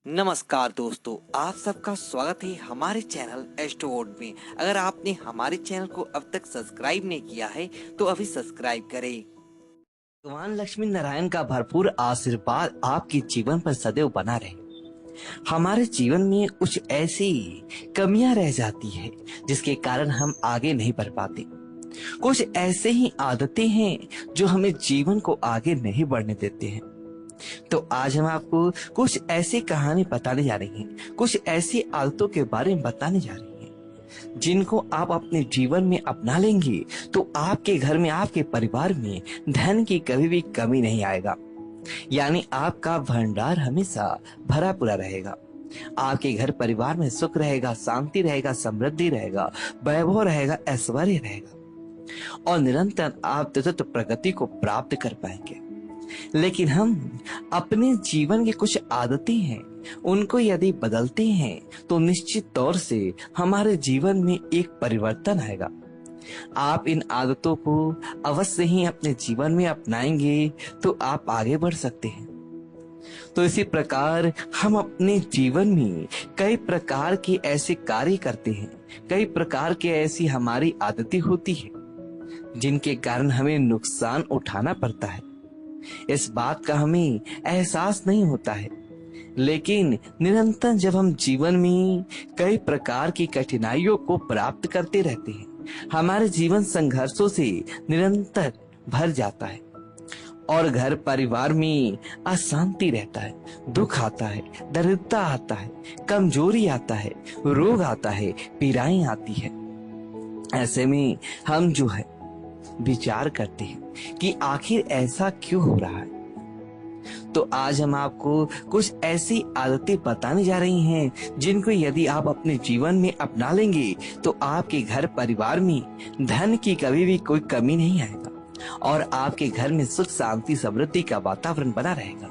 नमस्कार दोस्तों, आप सबका स्वागत है हमारे चैनल एस्ट्रोवर्ड में। अगर आपने हमारे चैनल को अब तक सब्सक्राइब नहीं किया है तो अभी सब्सक्राइब करें। भगवान लक्ष्मी नारायण का भरपूर आशीर्वाद आपके जीवन पर सदैव बना रहे। हमारे जीवन में कुछ ऐसी कमियां रह जाती है जिसके कारण हम आगे नहीं बढ़ पाते। कुछ ऐसे ही आदतें हैं जो हमें जीवन को आगे नहीं बढ़ने देते हैं। तो आज हम आपको कुछ ऐसी कहानी बताने जा रही हैं, कुछ ऐसी आदतों के बारे में बताने जा रही हैं जिनको आप अपने जीवन में अपना लेंगे तो आपके घर में, आपके परिवार में धन की कभी भी कमी नहीं आएगा। यानी आपका भंडार हमेशा भरा पूरा रहेगा। आपके घर परिवार में सुख रहेगा, शांति रहेगा, समृद्धि रहेगा, वैभव रहेगा, ऐश्वर्य रहेगा और निरंतर आप सतत प्रगति को प्राप्त कर पाएंगे। लेकिन हम अपने जीवन की कुछ आदतें हैं, उनको यदि बदलते हैं तो निश्चित तौर से हमारे जीवन में एक परिवर्तन आएगा। आप इन आदतों को अवश्य ही अपने जीवन में अपनाएंगे तो आप आगे बढ़ सकते हैं। तो इसी प्रकार हम अपने जीवन में कई प्रकार के ऐसे कार्य करते हैं, कई प्रकार के ऐसी हमारी आदतें होती है जिनके कारण हमें नुकसान उठाना पड़ता है। इस बात का हमें एहसास नहीं होता है, लेकिन निरंतर जब हम जीवन में कई प्रकार की कठिनाइयों को प्राप्त करते रहते हैं, हमारे जीवन संघर्षों से निरंतर भर जाता है और घर परिवार में अशांति रहता है, दुख आता है, दरिद्रता आता है, कमजोरी आता है, रोग आता है, पीड़ाएं आती है। ऐसे में हम जो है विचार करते हैं कि आखिर ऐसा क्यों हो रहा है। तो आज हम आपको कुछ ऐसी आदतें बताने जा रही हैं जिनको यदि आप अपने जीवन में अपना लेंगे तो आपके घर परिवार में धन की कभी भी कोई कमी नहीं आएगा और आपके घर में सुख, शांति, समृद्धि का वातावरण बना रहेगा।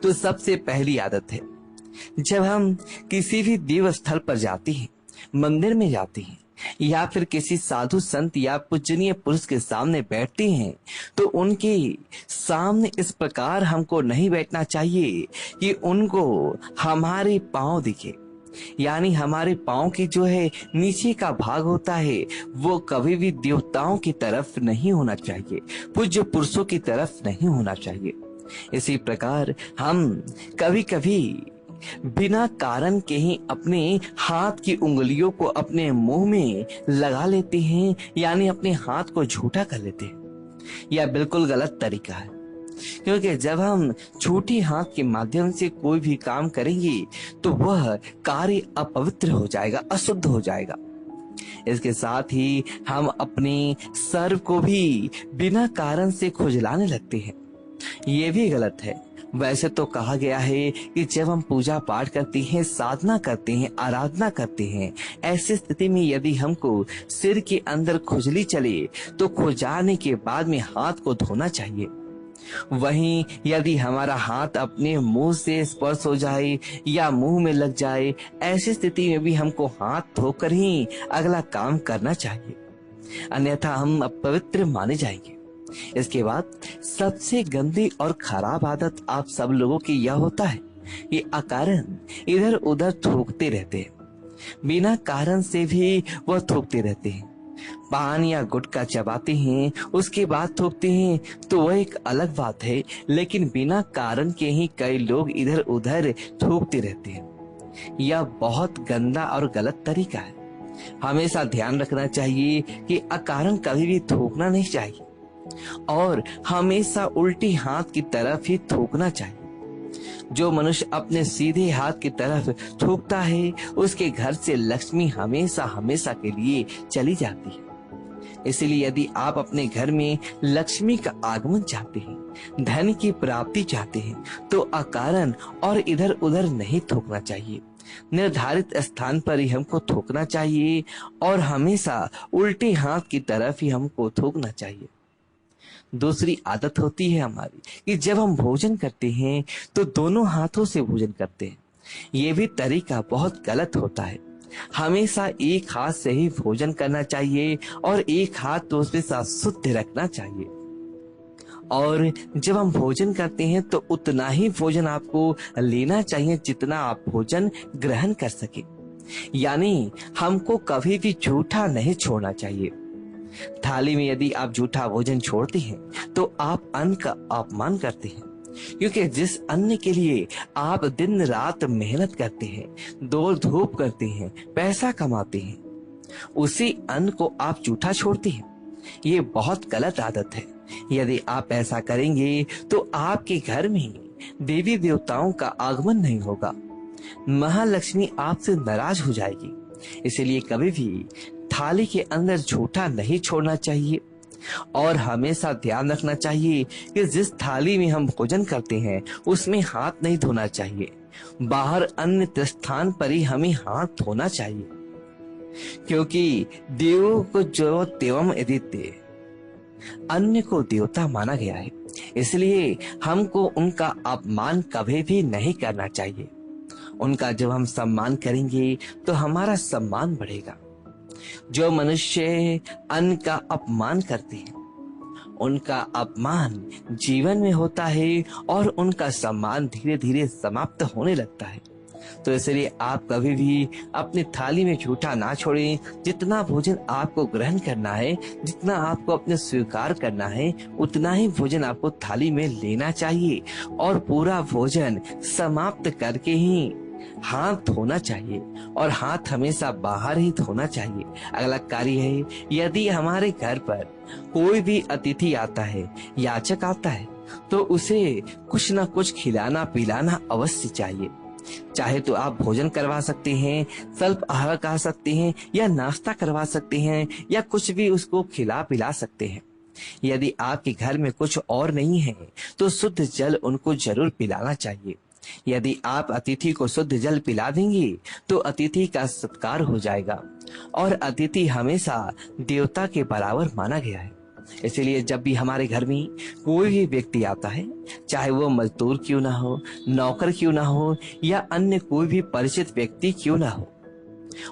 तो सबसे पहली आदत है, जब हम किसी भी देव स्थल पर जाते हैं, मंदिर में जाते हैं या फिर किसी साधु संत या पूजनीय पुरुष के सामने बैठते हैं तो उनके सामने इस प्रकार हमको नहीं बैठना चाहिए कि उनको हमारे पांव दिखे। यानी हमारे पांव की जो है नीचे का भाग होता है वो कभी भी देवताओं की तरफ नहीं होना चाहिए, पूज्य पुरुषों की तरफ नहीं होना चाहिए। इसी प्रकार हम कभी कभी बिना कारण के ही अपने हाथ की उंगलियों को अपने मुंह में लगा लेते हैं, यानी अपने हाथ को झूठा कर लेते हैं। यह बिल्कुल गलत तरीका है, क्योंकि जब हम झूठे हाथ के माध्यम से कोई भी काम करेंगे तो वह कार्य अपवित्र हो जाएगा, अशुद्ध हो जाएगा। इसके साथ ही हम अपने सर को भी बिना कारण से खुजलाने लगते हैं, ये भी गलत है। वैसे तो कहा गया है कि जब हम पूजा पाठ करते हैं, साधना करते हैं, आराधना करते हैं, ऐसी स्थिति में यदि हमको सिर के अंदर खुजली चले तो खुजाने के बाद में हाथ को धोना चाहिए। वहीं यदि हमारा हाथ अपने मुंह से स्पर्श हो जाए या मुंह में लग जाए, ऐसी स्थिति में भी हमको हाथ धोकर ही अगला काम करना चाहिए, अन्यथा हम अपवित्र माने जाएंगे। इसके बाद सबसे गंदी और खराब आदत आप सब लोगों की यह होता है कि अकारण इधर उधर थूकते रहते हैं। बिना कारण से भी वह थूकते रहते हैं। पान या गुटखा चबाते हैं, उसके बाद थूकते हैं तो वह एक अलग बात है, लेकिन बिना कारण के ही कई लोग इधर उधर थूकते रहते हैं। यह बहुत गंदा और गलत तरीका है। हमेशा ध्यान रखना चाहिए कि अकारण कभी भी थूकना नहीं चाहिए और हमेशा उल्टी हाथ की तरफ ही थूकना चाहिए। जो मनुष्य अपने सीधे हाथ की तरफ थूकता है उसके घर से लक्ष्मी हमेशा हमेशा के लिए चली जाती है। इसलिए यदि आप अपने घर में लक्ष्मी का आगमन चाहते हैं, धन की प्राप्ति चाहते हैं, तो अकारण और इधर उधर नहीं थूकना चाहिए। निर्धारित स्थान पर ही हमको थूकना चाहिए और हमेशा उल्टे हाथ की तरफ ही हमको थूकना चाहिए। दूसरी आदत होती है हमारी कि जब हम भोजन करते हैं तो दोनों हाथों से भोजन करते हैं। ये भी तरीका बहुत गलत होता है। हमेशा एक हाथ से ही भोजन करना चाहिए और एक हाथ तो उसके साथ शुद्ध रखना चाहिए। और जब हम भोजन करते हैं तो उतना ही भोजन आपको लेना चाहिए जितना आप भोजन ग्रहण कर सके। यानी हमको कभी भी झूठा नहीं छोड़ना चाहिए। थाली में यदि आप झूठा भोजन छोड़ते हैं तो आप अन्न का अपमान करते हैं, क्योंकि जिस अन्न के लिए आप दिन रात मेहनत करते हैं, दौड़ धूप करते हैं, पैसा कमाते हैं, उसी अन्न को आप झूठा छोड़ते हैं। ये बहुत गलत आदत है। यदि आप ऐसा करेंगे तो आपके घर में देवी देवताओं का आगमन नहीं होगा, महालक्ष्मी आपसे नाराज हो जाएगी। इसलिए कभी भी थाली के अंदर झूठा नहीं छोड़ना चाहिए और हमेशा ध्यान रखना चाहिए कि जिस थाली में हम भोजन करते हैं उसमें हाथ नहीं धोना चाहिए। बाहर अन्य स्थान पर ही हमें हाथ धोना चाहिए, क्योंकि देवों को जो देवम आदित्य, अन्य को देवता माना गया है। इसलिए हमको उनका अपमान कभी भी नहीं करना चाहिए। उनका जब हम सम्मान करेंगे तो हमारा सम्मान बढ़ेगा। जो मनुष्य अन्न का अपमान करते हैं उनका अपमान जीवन में होता है और उनका सम्मान धीरे धीरे समाप्त होने लगता है। तो इसलिए आप कभी भी अपनी थाली में झूठा ना छोड़ें। जितना भोजन आपको ग्रहण करना है, जितना आपको अपने स्वीकार करना है, उतना ही भोजन आपको थाली में लेना चाहिए और पूरा भोजन समाप्त करके ही हाथ धोना चाहिए और हाथ हमेशा बाहर ही धोना चाहिए। अगला कार्य है, यदि हमारे घर पर कोई भी अतिथि आता है, याचक आता है, तो उसे कुछ न कुछ खिलाना पिलाना अवश्य चाहिए। चाहे तो आप भोजन करवा सकते हैं, स्वल्प आहार खा सकते हैं, या नाश्ता करवा सकते हैं, या कुछ भी उसको खिला पिला सकते हैं। यदि आपके घर में कुछ और नहीं है तो शुद्ध जल उनको जरूर पिलाना चाहिए। यदि आप अतिथि को शुद्ध जल पिला देंगे तो अतिथि का सत्कार हो जाएगा और अतिथि हमेशा देवता के बराबर माना गया है। इसलिए जब भी हमारे घर में कोई भी व्यक्ति आता है, चाहे वो मजदूर क्यों ना हो, नौकर क्यों ना हो, या अन्य कोई भी परिचित व्यक्ति क्यों ना हो,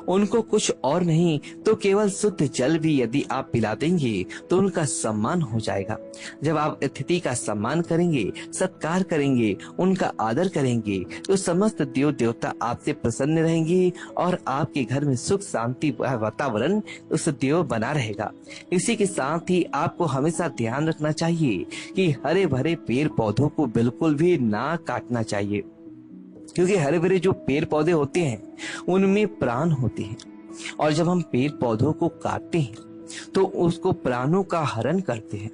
उनको कुछ और नहीं तो केवल शुद्ध जल भी यदि आप पिला देंगे तो उनका सम्मान हो जाएगा। जब आप अतिथि का सम्मान करेंगे, सत्कार करेंगे, उनका आदर करेंगे, तो समस्त देव देवता आपसे प्रसन्न रहेंगे और आपके घर में सुख शांति वातावरण उस देव बना रहेगा। इसी के साथ ही आपको हमेशा ध्यान रखना चाहिए कि हरे भरे पेड़ पौधों को बिल्कुल भी ना काटना चाहिए, क्योंकि हरे भरे जो पेड़ पौधे होते हैं उनमें प्राण होते हैं और जब हम पेड़ पौधों को काटते हैं तो उसको प्राणों का हरण करते हैं,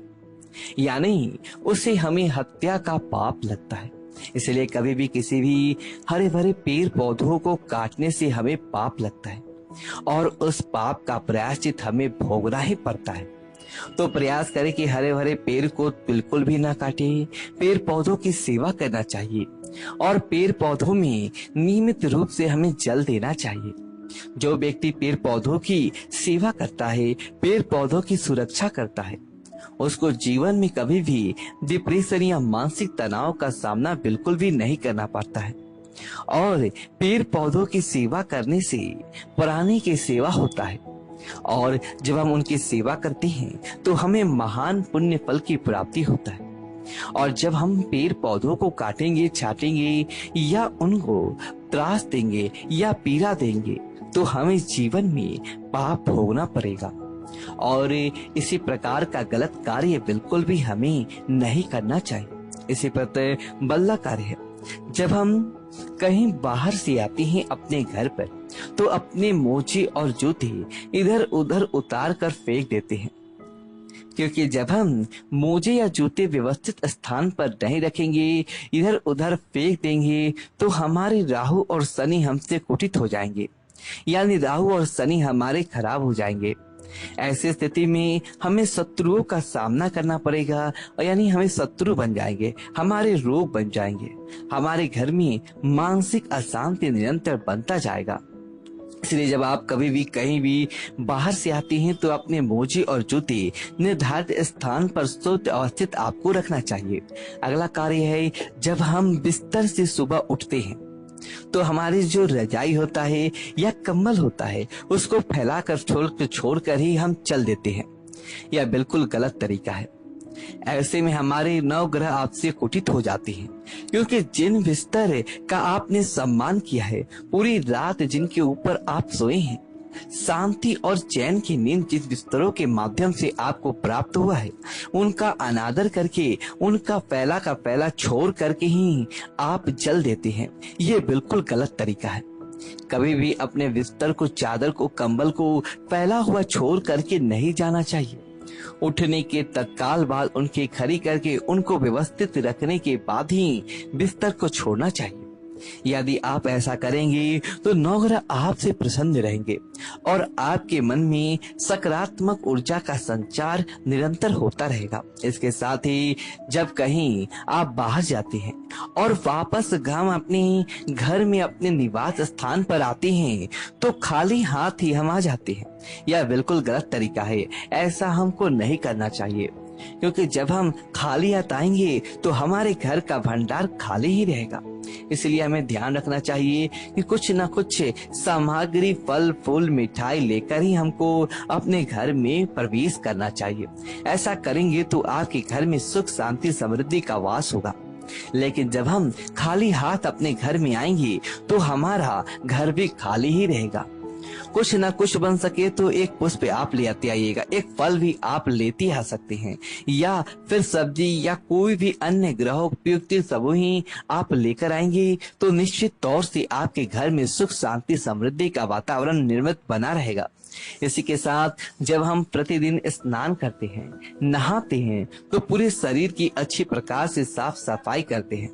यानी उसे हमें हत्या का पाप लगता है। इसलिए कभी भी किसी भी हरे भरे पेड़ पौधों को काटने से हमें पाप लगता है और उस पाप का प्रायश्चित हमें भोगना ही पड़ता है। तो प्रयास करें कि हरे भरे पेड़ को बिल्कुल भी ना काटे। पेड़ पौधों की सेवा करना चाहिए और पेड़ पौधों में नियमित रूप से हमें जल देना चाहिए। जो व्यक्ति पेड़ पौधों की सेवा करता है, पेड़ पौधों की सुरक्षा करता है, उसको जीवन में कभी भी डिप्रेशन या मानसिक तनाव का सामना बिल्कुल भी नहीं करना पड़ता है। और पेड़ पौधों की सेवा करने से प्राणी की सेवा होता है और जब हम उनकी सेवा करते हैं तो हमें महान पुण्य फल की प्राप्ति होता है। और जब हम पेड़ पौधों को काटेंगे, छाटेंगे या उनको त्रास देंगे या पीड़ा देंगे तो हमें जीवन में पाप भोगना पड़ेगा और इसी प्रकार का गलत कार्य बिल्कुल भी हमें नहीं करना चाहिए। इसी पर बल्ला कार्य है, जब हम कहीं बाहर से आते हैं अपने घर पर तो अपने मोजे और जूते इधर उधर उतार कर फेंक देते हैं, क्योंकि जब हम मोजे या जूते व्यवस्थित स्थान पर नहीं रखेंगे, इधर उधर फेंक देंगे तो हमारे राहु और शनि हमसे कुटित हो जाएंगे, यानी राहु और शनि हमारे खराब हो जाएंगे। ऐसी स्थिति में हमें शत्रुओं का सामना करना पड़ेगा और यानी हमें शत्रु बन जाएंगे, हमारे रोग बन जाएंगे, हमारे घर में मानसिक अशांति निरंतर बनता जाएगा। इसलिए जब आप कभी भी कहीं भी बाहर से आते हैं तो अपने मोजे और जूते निर्धारित स्थान पर शुद्ध अवस्थित आपको रखना चाहिए। अगला कार्य है, जब हम बिस्तर से सुबह उठते हैं तो हमारी जो रजाई होता है या कंबल होता है उसको फैलाकर छोड़कर ही हम चल देते हैं। यह बिल्कुल गलत तरीका है। ऐसे में हमारे नवग्रह आपसे कुटित हो जाते हैं, क्योंकि जिन बिस्तर का आपने सम्मान किया है, पूरी रात जिनके ऊपर आप सोए हैं, शांति और चैन की नींद जिस बिस्तरों के माध्यम से आपको प्राप्त हुआ है, उनका अनादर करके, उनका पहला का पहला छोड़ करके ही आप जल देते हैं। ये बिल्कुल गलत तरीका है। कभी भी अपने बिस्तर को, चादर को, कंबल को फैला हुआ छोड़ करके नहीं जाना चाहिए। उठने के तत्काल बाद उनकी खड़ी करके उनको व्यवस्थित रखने के बाद ही बिस्तर को छोड़ना चाहिए। यदि आप ऐसा करेंगे तो नवग्रह आपसे प्रसन्न रहेंगे और आपके मन में सकारात्मक ऊर्जा का संचार निरंतर होता रहेगा। इसके साथ ही जब कहीं आप बाहर जाते हैं और वापस हम अपने घर में, अपने निवास स्थान पर आते हैं, तो खाली हाथ ही हम आ जाते हैं। यह बिल्कुल गलत तरीका है। ऐसा हमको नहीं करना चाहिए, क्योंकि जब हम खाली हाथ आएंगे तो हमारे घर का भंडार खाली ही रहेगा। इसलिए हमें ध्यान रखना चाहिए कि कुछ न कुछ सामग्री, फल फूल, मिठाई लेकर ही हमको अपने घर में प्रवेश करना चाहिए। ऐसा करेंगे तो आपके घर में सुख, शांति, समृद्धि का वास होगा। लेकिन जब हम खाली हाथ अपने घर में आएंगे तो हमारा घर भी खाली ही रहेगा। कुछ ना कुछ बन सके तो एक पुष्प आप ले आते आइएगा, एक फल भी आप लेते आ सकते हैं, या फिर सब्जी या कोई भी अन्य ग्रह उपयुक्त सब ही आप लेकर आएंगे तो निश्चित तौर से आपके घर में सुख, शांति, समृद्धि का वातावरण निर्मित बना रहेगा। इसी के साथ जब हम प्रतिदिन स्नान करते हैं, नहाते हैं, तो पूरे शरीर की अच्छी प्रकार से साफ सफाई करते हैं,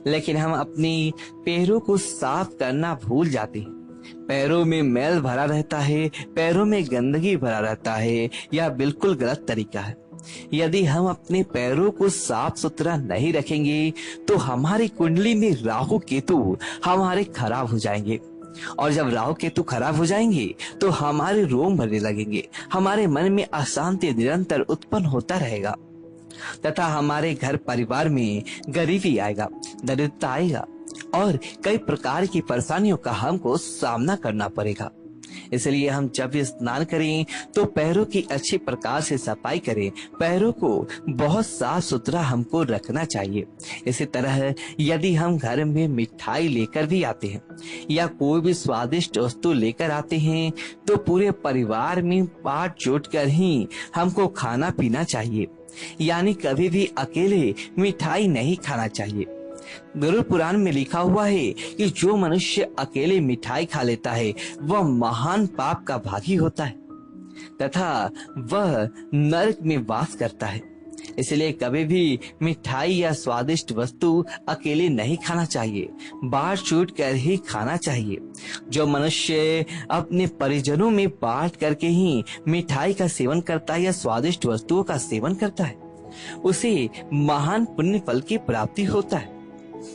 लेकिन हम अपनी पैरों को साफ करना भूल जाते हैं। पैरों में मैल भरा रहता है, पैरों में गंदगी भरा रहता है। यह बिल्कुल गलत तरीका है। यदि हम अपने पैरों को साफ सुथरा नहीं रखेंगे तो हमारी कुंडली में राहु केतु हमारे खराब हो जाएंगे, और जब राहु केतु खराब हो जाएंगे तो हमारे रोम भरने लगेंगे, हमारे मन में अशांति निरंतर उत्पन्न होता रहेगा, तथा हमारे घर परिवार में गरीबी आएगा, दरिद्रता आएगा और कई प्रकार की परेशानियों का हमको सामना करना पड़ेगा। इसलिए हम जब भी स्नान करें तो पैरों की अच्छी प्रकार से सफाई करें, पैरों को बहुत साफ सुथरा हमको रखना चाहिए। इसी तरह यदि हम घर में मिठाई लेकर भी आते हैं या कोई भी स्वादिष्ट वस्तु लेकर आते हैं तो पूरे परिवार में बांट जोट कर ही हमको खाना पीना चाहिए, यानी कभी भी अकेले मिठाई नहीं खाना चाहिए। गरुड़ पुराण में लिखा हुआ है कि जो मनुष्य अकेले मिठाई खा लेता है वह महान पाप का भागी होता है तथा वह नरक में वास करता है। इसलिए कभी भी मिठाई या स्वादिष्ट वस्तु अकेले नहीं खाना चाहिए, बांट चूट कर ही खाना चाहिए। जो मनुष्य अपने परिजनों में बांट करके ही मिठाई का सेवन करता है या स्वादिष्ट वस्तुओं का सेवन करता है, उसे महान पुण्य फल की प्राप्ति होता है।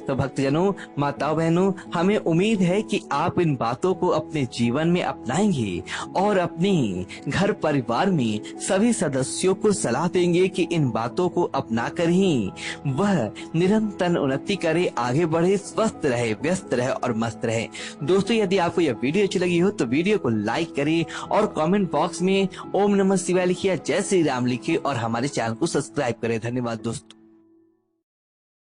तो भक्तजनों, माताओं, बहनों, हमें उम्मीद है कि आप इन बातों को अपने जीवन में अपनाएंगे और अपने घर परिवार में सभी सदस्यों को सलाह देंगे कि इन बातों को अपनाकर ही वह निरंतर उन्नति करे, आगे बढ़े, स्वस्थ रहे, व्यस्त रहे और मस्त रहे। दोस्तों, यदि आपको यह वीडियो अच्छी लगी हो तो वीडियो को लाइक करें और कमेंट बॉक्स में ओम नमः शिवाय लिखिए, जय श्री राम लिखिए और हमारे चैनल को सब्सक्राइब करें। धन्यवाद दोस्तों।